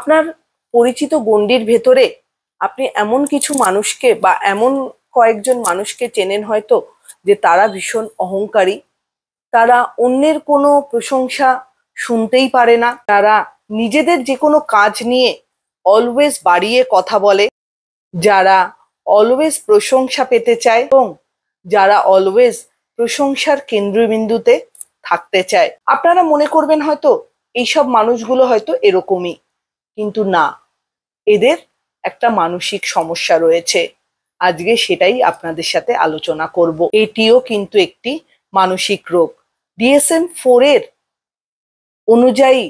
আপনার পরিচিত গণ্ডির ভেতরে আপনি এমন কিছু মানুষকে বা এমন কয়েকজন মানুষকে চেনেন হয়তো যে তারা ভীষণ অহংকারী, তারা অন্যের কোনো প্রশংসা শুনতেই পারে না, তারা নিজেদের যে কোনো কাজ নিয়ে অলওয়েজ বাড়িয়ে কথা বলে, যারা অলওয়েজ প্রশংসা পেতে চায় এবং যারা অলওয়েজ প্রশংসার কেন্দ্রবিন্দুতে থাকতে চায়। আপনারা মনে করবেন হয়তো এইসব মানুষগুলো হয়তো এরকমই, কিন্তু না, এদের একটা মানসিক সমস্যা রয়েছে। আজকে সেটাই আপনাদের সাথে আলোচনা করব। এটিও কিন্তু একটি মানসিক রোগ। DSM-4 এর অনুযায়ী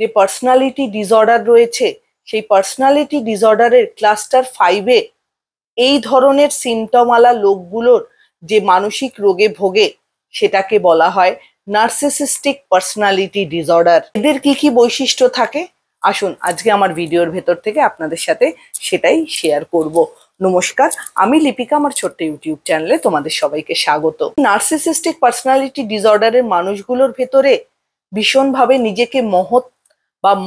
যে পার্সোনালিটি ডিসঅর্ডার রয়েছে, সেই পার্সোনালিটি ডিসঅর্ডারের ক্লাস্টার 5-এ এই ধরনের সিমটমওয়ালা লোকগুলোর যে মানসিক রোগে ভোগে সেটাকে বলা হয় নার্সিসিস্টিক পার্সোনালিটি ডিসঅর্ডার। এদের কি কি বৈশিষ্ট্য থাকে, আসুন আজকে আমার ভিডিওর ভেতর থেকে আপনাদের সাথে সেটাই শেয়ার করব। নমস্কার, আমি লিপিকা, আমার ছোট্ট ইউটিউব চ্যানেলে তোমাদের সবাইকে স্বাগত। নার্সিসিস্টিক পার্সোনালিটি ডিসঅর্ডারের মানুষগুলোর ভেতরে ভীষণভাবে নিজেকে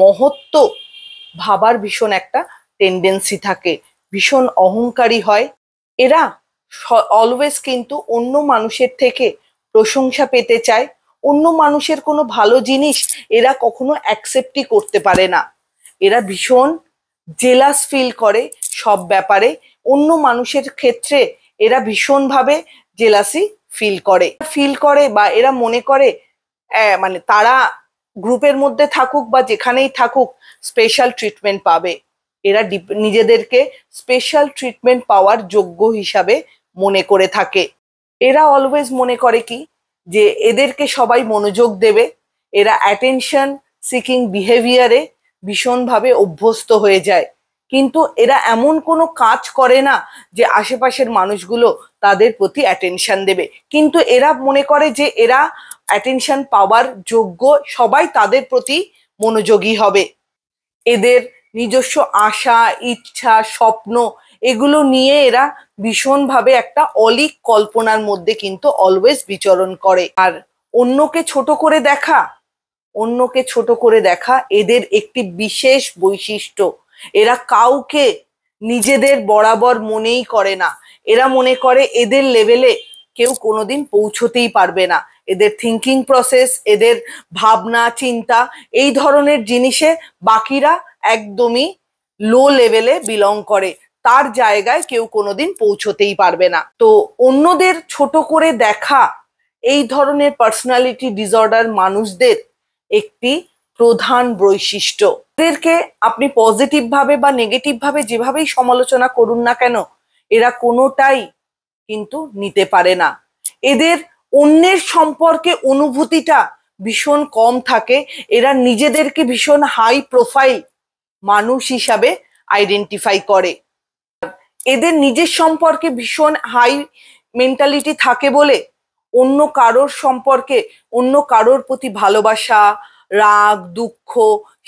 মহত্ব ভাবার ভীষণ একটা টেন্ডেন্সি থাকে, ভীষণ অহংকারী হয়। এরা অলওয়েজ কিন্তু অন্য মানুষের থেকে প্রশংসা পেতে চায়। অন্য মানুষের কোনো ভালো জিনিস এরা কখনো অ্যাকসেপ্টই করতে পারে না। এরা ভীষণ জেলাস ফিল করে সব ব্যাপারে। অন্য মানুষের ক্ষেত্রে এরা ভীষণভাবে জেলাসি ফিল করে বা এরা মনে করে মানে তারা গ্রুপের মধ্যে থাকুক বা যেখানেই থাকুক স্পেশাল ট্রিটমেন্ট পাবে। এরা নিজেদেরকে স্পেশাল ট্রিটমেন্ট পাওয়ার যোগ্য হিসাবে মনে করে থাকে। এরা অলওয়েজ মনে করে কি যে এদেরকে সবাই মনোযোগ দেবে। এরা অ্যাটেনশন সিকিং বিহেভিয়ারে ভীষণভাবে অভ্যস্ত হয়ে যায়, কিন্তু এরা এমন কোনো কাজ করে না যে আশেপাশের মানুষগুলো তাদের প্রতি অ্যাটেনশন দেবে, কিন্তু এরা মনে করে যে এরা অ্যাটেনশন পাওয়ার যোগ্য, সবাই তাদের প্রতি মনোযোগী হবে। এদের নিজস্ব আশা, ইচ্ছা, স্বপ্ন এগুলো নিয়ে এরা ভীষণভাবে একটা অলীক কল্পনার মধ্যে কিন্তু অলওয়েজ বিচরণ করে। আর অন্যকে ছোট করে দেখা এদের একটি বিশেষ বৈশিষ্ট্য। এরা কাউকে নিজেদের বরাবর মনেই করে না। এরা মনে করে এদের লেভেলে কেউ কোনোদিন পৌঁছতেই পারবে না। এদের থিঙ্কিং প্রসেস, এদের ভাবনা চিন্তা, এই ধরনের জিনিসে বাকিরা একদমই লো লেভেলে বিলং করে, তার জায়গায় কেউ কোনোদিন পৌঁছতেই পারবে না। তো অন্যদের ছোট করে দেখা এই ধরনের পার্সোনালিটি ডিসঅর্ডার মানুষদের একটি প্রধান বৈশিষ্ট্য। এদেরকে আপনি পজিটিভ ভাবে বা নেগেটিভ ভাবে যেভাবেই সমালোচনা করুন না কেন, এরা কোনোটাই কিন্তু নিতে পারে না। এদের অন্যের সম্পর্কে অনুভূতিটা ভীষণ কম থাকে। এরা নিজেদেরকে ভীষণ হাই প্রোফাইল মানুষ হিসাবে আইডেন্টিফাই করে। এদের নিজের সম্পর্কে ভীষণ হাই মেন্টালিটি থাকে বলে অন্য কারোর প্রতি ভালোবাসা, রাগ, দুঃখ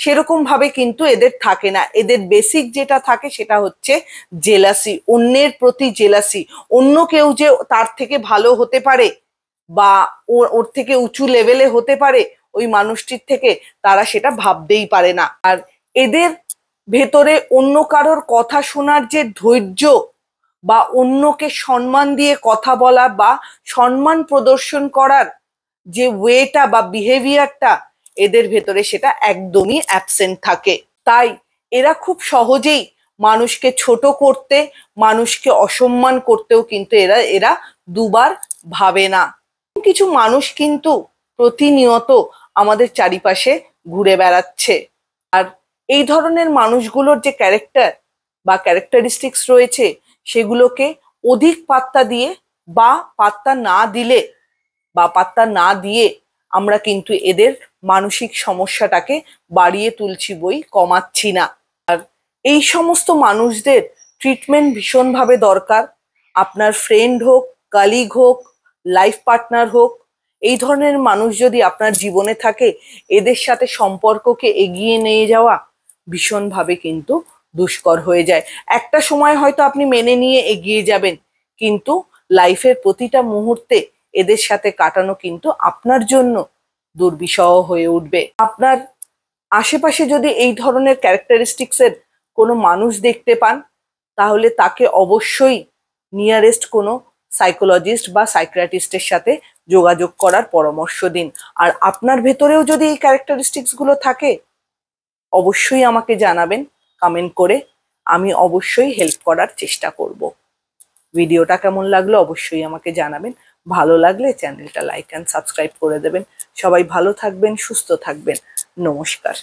সেরকম ভাবে কিন্তু এদের থাকে না। এদের বেসিক যেটা থাকে সেটা হচ্ছে জেলাসি, অন্যের প্রতি জেলাসি। অন্য কেউ যে তার থেকে ভালো হতে পারে বা ওর থেকে উঁচু লেভেলে হতে পারে ওই মানুষটির থেকে, তারা সেটা ভাবতেই পারে না। আর এদের ভেতরে অন্য কারোর কথা শোনার যে ধৈর্য বা অন্যকে সম্মান দিয়ে কথা বলা বা সম্মান প্রদর্শন করার যে ওয়েটা বা বিহেভিয়ারটা এদের ভেতরে সেটা একদমই অ্যাবসেন্ট থাকে। তাই এরা খুব সহজেই মানুষকে ছোট করতে, মানুষকে অসম্মান করতেও কিন্তু এরা দুবার ভাবে না। কিছু মানুষ কিন্তু প্রতিনিয়ত আমাদের চারিপাশে ঘুরে বেড়াচ্ছে। আর এই ধরনের মানুষগুলোর যে ক্যারেক্টার বা ক্যারেক্টারিস্টিক্স রয়েছে সেগুলোকে অধিক পাত্তা দিয়ে বা পাত্তা না দিয়ে আমরা কিন্তু এদের মানসিক সমস্যাটাকে বাড়িয়ে তুলছি বই কমাচ্ছি না। আর এই সমস্ত মানুষদের ট্রিটমেন্ট ভীষণভাবে দরকার। আপনার ফ্রেন্ড হোক, কলিগ হোক, লাইফ পার্টনার হোক, এই ধরনের মানুষ যদি আপনার জীবনে থাকে, এদের সাথে সম্পর্ককে এগিয়ে নিয়ে যাওয়া ভীষণভাবে কিন্তু দুষ্কর হয়ে যায়। একটা সময় হয়তো আপনি মেনে নিয়ে এগিয়ে যাবেন, কিন্তু লাইফের প্রতিটা মুহূর্তে এদের সাথে কাটানো কিন্তু আপনার জন্য দুর্বিষহ হয়ে উঠবে। আপনার আশেপাশে যদি এই ধরনের ক্যারেক্টারিস্টিক্সের কোনো মানুষ দেখতে পান, তাহলে তাকে অবশ্যই নিয়ারেস্ট কোনো সাইকোলজিস্ট বা সাইকিয়াট্রিস্টের সাথে যোগাযোগ করার পরামর্শ দিন। আর আপনার ভেতরেও যদি এই ক্যারেক্টারিস্টিক্সগুলো থাকে, অবশ্যই আমাকে জানাবেন কমেন্ট করে। আমি অবশ্যই হেল্প করার চেষ্টা করব। ভিডিওটা কেমন লাগলো অবশ্যই আমাকে জানাবেন। ভালো লাগলে চ্যানেলটা লাইক অ্যান্ড সাবস্ক্রাইব করে দেবেন। সবাই ভালো থাকবেন, সুস্থ থাকবেন। নমস্কার।